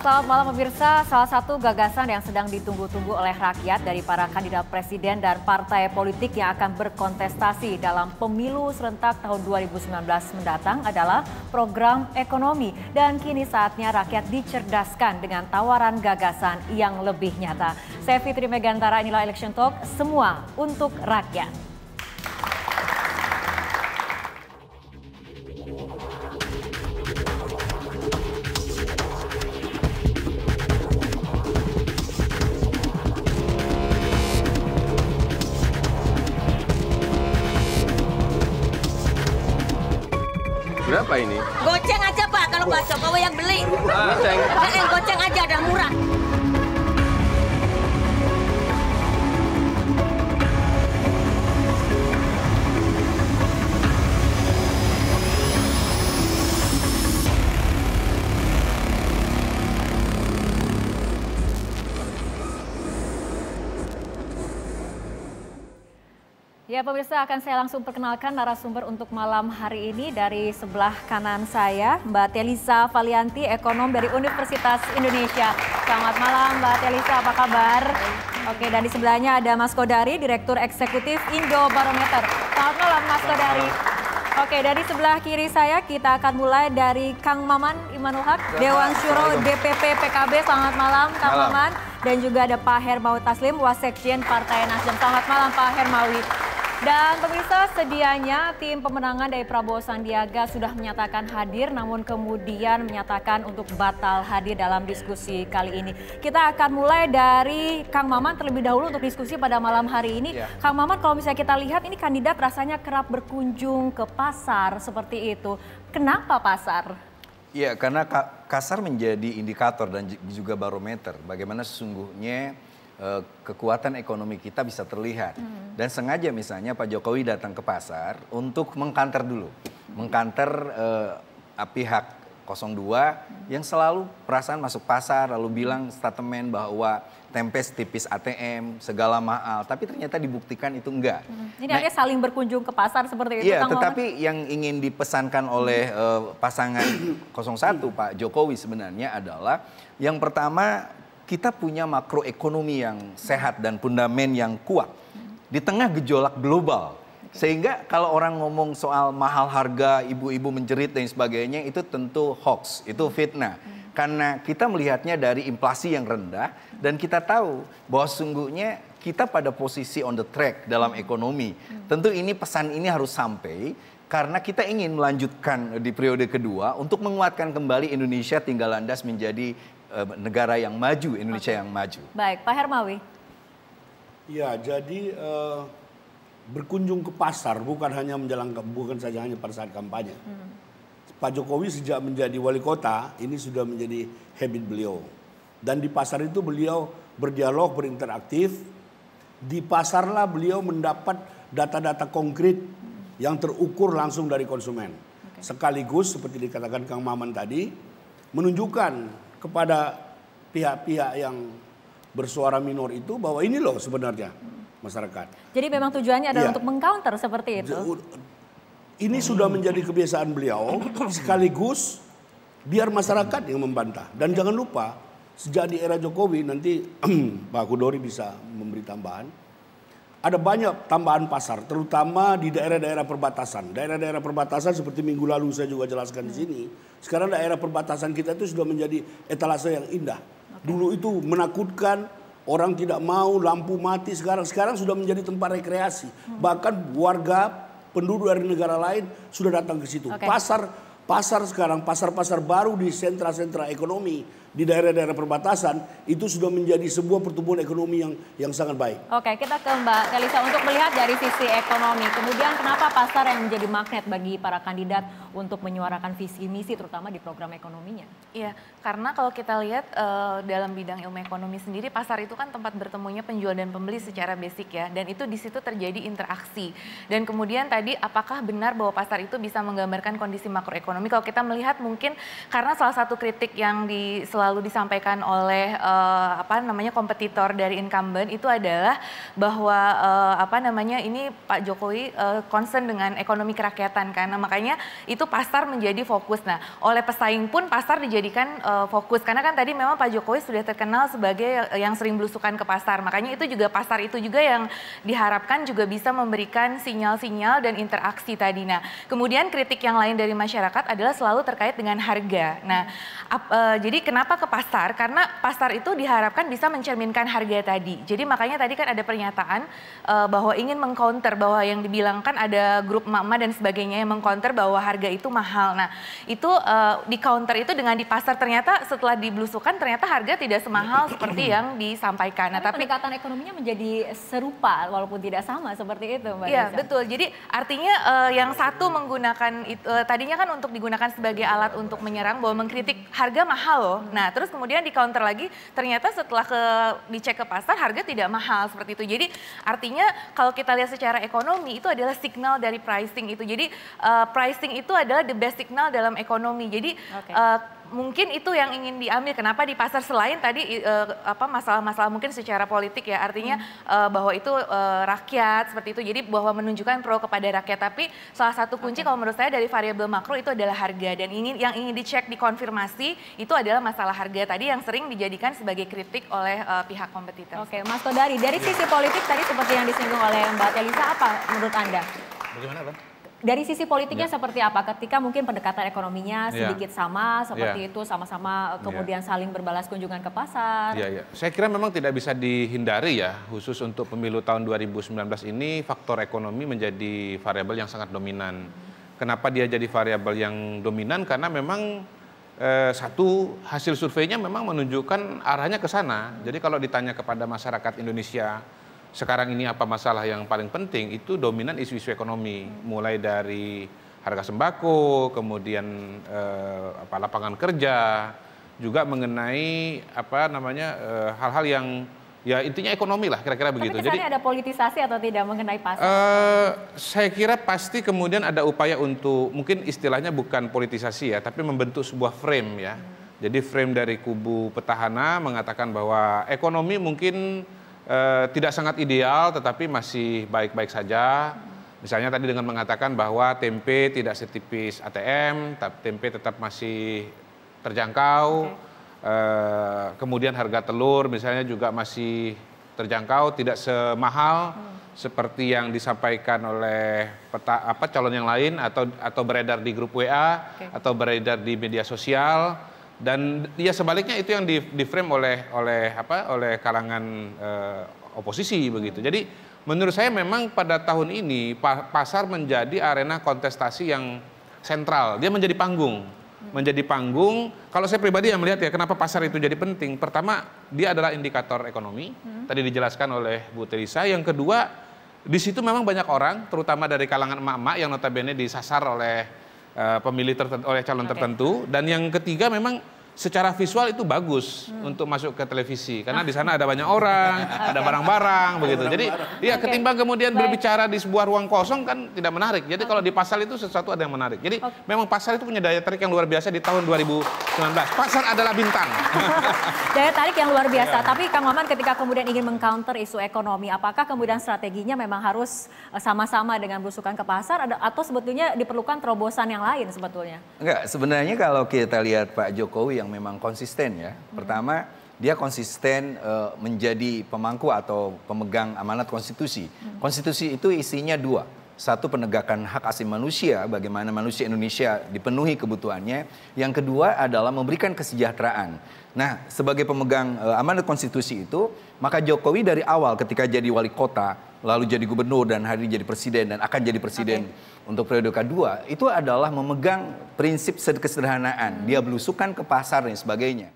Selamat malam pemirsa, salah satu gagasan yang sedang ditunggu-tunggu oleh rakyat dari para kandidat presiden dan partai politik yang akan berkontestasi dalam pemilu serentak tahun 2019 mendatang adalah program ekonomi. Dan kini saatnya rakyat dicerdaskan dengan tawaran gagasan yang lebih nyata. Saya Fitri Megantara, inilah Election Talk, semua untuk rakyat. Berapa ini? Goceng aja Pak, kalau Pak Jokowi yang beli. Goceng? Goceng aja, ada murah. Ya pemirsa, akan saya langsung perkenalkan narasumber untuk malam hari ini. Dari sebelah kanan saya, Mbak Telisa Valianti, ekonom dari Universitas Indonesia. Selamat malam Mbak Telisa, apa kabar? Oke, dan di sebelahnya ada Mas Kodari, Direktur Eksekutif Indobarometer. Selamat malam Mas Kodari. Oke, dari sebelah kiri saya kita akan mulai dari Kang Maman Imanul Haq, Dewan Syuro DPP PKB. Selamat malam Kang Maman. Dan juga ada Pak Hermawi Taslim, Wasekjen Partai Nasdem. Selamat malam Pak Hermawi. Dan pemirsa, sedianya tim pemenangan dari Prabowo Sandiaga sudah menyatakan hadir, namun kemudian menyatakan untuk batal hadir dalam diskusi kali ini. Kita akan mulai dari Kang Maman terlebih dahulu untuk diskusi pada malam hari ini. Ya. Kang Maman, kalau misalnya kita lihat ini kandidat rasanya kerap berkunjung ke pasar seperti itu. Kenapa pasar? Ya, karena pasar menjadi indikator dan juga barometer bagaimana sesungguhnya kekuatan ekonomi kita bisa terlihat. Dan sengaja misalnya Pak Jokowi datang ke pasar untuk mengkanter dulu. Mengkanter pihak 02 yang selalu perasaan masuk pasar lalu bilang statement bahwa tempe tipis ATM, segala mahal. Tapi ternyata dibuktikan itu enggak. Ini artinya saling berkunjung ke pasar seperti itu, iya, Kang tetapi Maman? yang ingin dipesankan oleh pasangan 01 Pak Jokowi sebenarnya adalah yang pertama, kita punya makroekonomi yang sehat dan fundament yang kuat di tengah gejolak global. Sehingga kalau orang ngomong soal mahal harga, ibu-ibu menjerit dan sebagainya, itu tentu hoax, itu fitnah. Karena kita melihatnya dari inflasi yang rendah dan kita tahu bahwa sesungguhnya kita pada posisi on the track dalam ekonomi. Tentu ini pesan ini harus sampai karena kita ingin melanjutkan di periode kedua untuk menguatkan kembali Indonesia tinggal landas menjadi negara yang maju, Indonesia yang maju. Baik, Pak Hermawi. Ya, jadi berkunjung ke pasar bukan saja hanya pada saat kampanye. Pak Jokowi sejak menjadi wali kota ini sudah menjadi habit beliau. Dan di pasar itu beliau berdialog, berinteraktif. Di pasarlah beliau mendapat data-data konkret yang terukur langsung dari konsumen. Sekaligus seperti dikatakan Kang Maman tadi, menunjukkan kepada pihak-pihak yang bersuara minor itu bahwa ini loh sebenarnya masyarakat. Jadi memang tujuannya adalah untuk mengcounter seperti itu? Ini sudah menjadi kebiasaan beliau, sekaligus biar masyarakat yang membantah. Dan jangan lupa, sejak di era Jokowi, nanti Pak Kudori bisa memberi tambahan, ada banyak tambahan pasar, terutama di daerah-daerah perbatasan. Daerah-daerah perbatasan seperti minggu lalu saya juga jelaskan di sini. Sekarang daerah perbatasan kita itu sudah menjadi etalase yang indah. Dulu itu menakutkan, orang tidak mau, lampu mati. Sekarang sudah menjadi tempat rekreasi. Bahkan warga penduduk dari negara lain sudah datang ke situ. Pasar sekarang, pasar-pasar baru di sentra-sentra ekonomi di daerah-daerah perbatasan itu sudah menjadi sebuah pertumbuhan ekonomi yang sangat baik. Oke, kita ke Mbak Telisa untuk melihat dari sisi ekonomi. Kemudian kenapa pasar yang menjadi magnet bagi para kandidat untuk menyuarakan visi misi terutama di program ekonominya? Iya, karena kalau kita lihat dalam bidang ilmu ekonomi sendiri, pasar itu kan tempat bertemunya penjual dan pembeli secara basic ya. Dan itu di situ terjadi interaksi. Dan kemudian tadi apakah benar bahwa pasar itu bisa menggambarkan kondisi makroekonomi? Kalau kita melihat mungkin karena salah satu kritik yang selalu disampaikan oleh kompetitor dari incumbent itu adalah bahwa ini Pak Jokowi concern dengan ekonomi kerakyatan kan. Nah, makanya itu pasar menjadi fokus. Nah, oleh pesaing pun pasar dijadikan fokus karena kan tadi memang Pak Jokowi sudah terkenal sebagai yang sering belusukan ke pasar. Makanya itu juga pasar itu juga yang diharapkan juga bisa memberikan sinyal-sinyal dan interaksi tadi. Nah, kemudian kritik yang lain dari masyarakat adalah selalu terkait dengan harga. Nah, jadi kenapa ke pasar? Karena pasar itu diharapkan bisa mencerminkan harga tadi. Jadi makanya tadi kan ada pernyataan bahwa ingin mengcounter bahwa yang dibilangkan ada grup emak-emak dan sebagainya yang mengcounter bahwa harga itu mahal. Nah, itu di counter itu dengan di pasar ternyata setelah diblusukan ternyata harga tidak semahal seperti yang disampaikan. Nah, tapi pendekatan ekonominya menjadi serupa walaupun tidak sama seperti itu, Mbak. Iya, betul. Jadi artinya yang satu menggunakan tadinya kan untuk digunakan sebagai alat untuk menyerang bahwa mengkritik harga mahal loh. Nah, terus kemudian di counter lagi ternyata setelah dicek ke pasar harga tidak mahal seperti itu. Jadi artinya kalau kita lihat secara ekonomi itu adalah signal dari pricing itu. Jadi pricing itu adalah the best signal dalam ekonomi. Jadi mungkin itu yang ingin diambil. Kenapa di pasar selain tadi masalah-masalah mungkin secara politik ya, artinya bahwa itu rakyat seperti itu. Jadi bahwa menunjukkan pro kepada rakyat. Tapi salah satu kunci kalau menurut saya dari variabel makro itu adalah harga, dan yang ingin dicek dikonfirmasi itu adalah masalah harga tadi yang sering dijadikan sebagai kritik oleh pihak kompetitor. Oke, Mas Kodari, dari sisi politik tadi seperti yang disinggung oleh Mbak Telisa, apa menurut Anda? Bagaimana, Bang? Dari sisi politiknya seperti apa? Ketika mungkin pendekatan ekonominya sedikit sama seperti itu, sama-sama kemudian saling berbalas kunjungan ke pasar. Saya kira memang tidak bisa dihindari ya, khusus untuk pemilu tahun 2019 ini faktor ekonomi menjadi variabel yang sangat dominan. Kenapa dia jadi variabel yang dominan? Karena memang satu, hasil surveinya memang menunjukkan arahnya ke sana. Jadi kalau ditanya kepada masyarakat Indonesia, sekarang ini apa masalah yang paling penting, itu dominan isu-isu ekonomi, mulai dari harga sembako, kemudian lapangan kerja, juga mengenai hal-hal yang ya intinya ekonomi lah, kira-kira begitu. Tapi kesannya ada politisasi atau tidak mengenai pasar? Saya kira pasti kemudian ada upaya untuk, mungkin istilahnya bukan politisasi ya, tapi membentuk sebuah frame ya. Jadi frame dari kubu petahana mengatakan bahwa ekonomi mungkin tidak sangat ideal, tetapi masih baik-baik saja. Misalnya tadi dengan mengatakan bahwa tempe tidak setipis ATM, tempe tetap masih terjangkau. Kemudian harga telur misalnya juga masih terjangkau, tidak semahal seperti yang disampaikan oleh calon yang lain atau beredar di grup WA atau beredar di media sosial. Dan ya sebaliknya itu yang di-frame oleh kalangan oposisi begitu. Jadi menurut saya memang pada tahun ini pasar menjadi arena kontestasi yang sentral. Dia menjadi panggung. Menjadi panggung. Kalau saya pribadi yang melihat ya kenapa pasar itu jadi penting. Pertama, dia adalah indikator ekonomi. Tadi dijelaskan oleh Bu Telisa. Yang kedua, di situ memang banyak orang, terutama dari kalangan emak-emak yang notabene disasar oleh pemilih oleh calon tertentu. Dan yang ketiga memang secara visual itu bagus untuk masuk ke televisi karena di sana ada banyak orang, ada barang-barang begitu. Jadi ya ketimbang kemudian berbicara di sebuah ruang kosong kan tidak menarik. Jadi kalau di pasar itu sesuatu ada yang menarik. Jadi memang pasar itu punya daya tarik yang luar biasa di tahun 2019. Pasar adalah bintang. Daya tarik yang luar biasa. Tapi Kang Maman ketika kemudian ingin mengcounter isu ekonomi, apakah kemudian strateginya memang harus sama-sama dengan belusukan ke pasar atau sebetulnya diperlukan terobosan yang lain sebetulnya? Enggak, sebenarnya kalau kita lihat Pak Jokowi yang memang konsisten ya. Pertama, dia konsisten menjadi pemangku atau pemegang amanat konstitusi. Konstitusi itu isinya dua. Satu, penegakan hak asasi manusia, bagaimana manusia Indonesia dipenuhi kebutuhannya. Yang kedua adalah memberikan kesejahteraan. Nah, sebagai pemegang amanat konstitusi itu, maka Jokowi dari awal ketika jadi wali kota, lalu jadi gubernur dan hari ini jadi presiden dan akan jadi presiden untuk periode kedua, itu adalah memegang prinsip kesederhanaan. Dia belusukan ke pasar dan sebagainya.